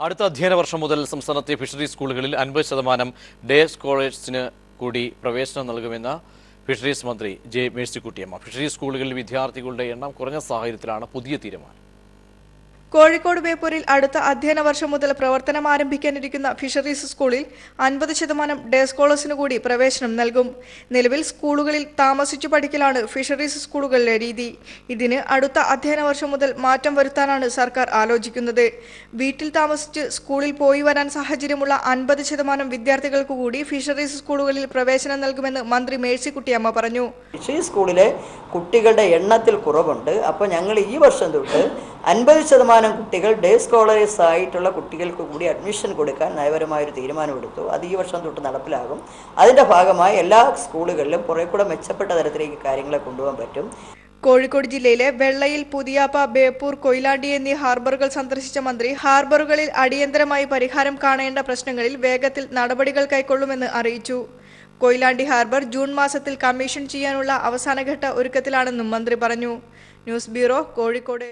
അടുത്ത അധ്യയന വർഷം മുതൽ സംസ്ഥാനത്തെ ഫിഷറീസ് സ്കൂളുകളിൽ 50% ഡേ സ്കോളേഴ്സിന് കൂടി പ്രവേശനം നൽകുമെന്ന് ഫിഷറീസ് മന്ത്രി ജെ മേഴ്സിക്കുട്ടിയമ്മ. ഫിഷറീസ് സ്കൂളുകളിൽ വിദ്യാർത്ഥികളുടെ എണ്ണം കുറഞ്ഞ സാഹചര്യത്തിലാണ് പുതിയ തീരുമാനം. കോഴിക്കോട് ബേപ്പൂരിൽ അടുത്ത അധ്യയന വർഷം മുതൽ പ്രവർത്തനം ആരംഭിക്കാനിരിക്കുന്ന ഫിഷറീസ് സ്കൂളിൽ 50% ഡേ സ്കോളേഴ്സിന് കൂടി പ്രവേശനം നൽകും. നിലവിൽ സ്കൂളുകളിൽ താമസിച്ചു പഠിക്കലാണ് ഫിഷറീസ് സ്കൂളുകളിലെ രീതി. ഇതിന് അടുത്ത അധ്യയന വർഷം മുതൽ മാറ്റം വരുത്താനാണ് സർക്കാർ ആലോചിക്കുന്നത്. വീട്ടിൽ താമസിച്ച് സ്കൂളിൽ പോയി വരാൻ സാഹചര്യമുള്ള 50% വിദ്യാർത്ഥികൾക്ക് കൂടി ഫിഷറീസ് സ്കൂളുകളിൽ പ്രവേശനം നൽകുമെന്ന് മന്ത്രി മേഴ്സിക്കുട്ടിയമ്മ പറഞ്ഞു. ഫിഷറീസ് സ്കൂളിലെ കുട്ടികളുടെ എണ്ണത്തിൽ കുറവുണ്ട്. അപ്പോൾ ഞങ്ങൾ ഈ വർഷം തൊട്ട് 50% കുട്ടികൾ ഡേ സ്കോളേഴ്സ് ആയിട്ടുള്ള കുട്ടികൾക്ക് കൂടി അഡ്മിഷൻ കൊടുക്കാൻ നയപരമായൊരു തീരുമാനമെടുത്തു. അത് ഈ വർഷം തൊട്ട് നടപ്പിലാകും. അതിൻ്റെ ഭാഗമായി എല്ലാ സ്കൂളുകളിലും കുറെ കൂടെ മെച്ചപ്പെട്ട തരത്തിലേക്ക് കാര്യങ്ങളെ കൊണ്ടുപോകാൻ പറ്റും. കോഴിക്കോട് ജില്ലയിലെ വെള്ളയിൽ, പുതിയാപ്പ, ബേപ്പൂർ, കൊയിലാണ്ടി എന്നീ ഹാർബറുകൾ സന്ദർശിച്ച മന്ത്രി ഹാർബറുകളിൽ അടിയന്തരമായി പരിഹാരം കാണേണ്ട പ്രശ്നങ്ങളിൽ വേഗത്തിൽ നടപടികൾ കൈക്കൊള്ളുമെന്ന് അറിയിച്ചു. കൊയിലാണ്ടി ഹാർബർ ജൂൺ മാസത്തിൽ കമ്മീഷൻ ചെയ്യാനുള്ള അവസാനഘട്ട ഒരുക്കത്തിലാണെന്നും മന്ത്രി പറഞ്ഞു. News bureau, Kozhikode.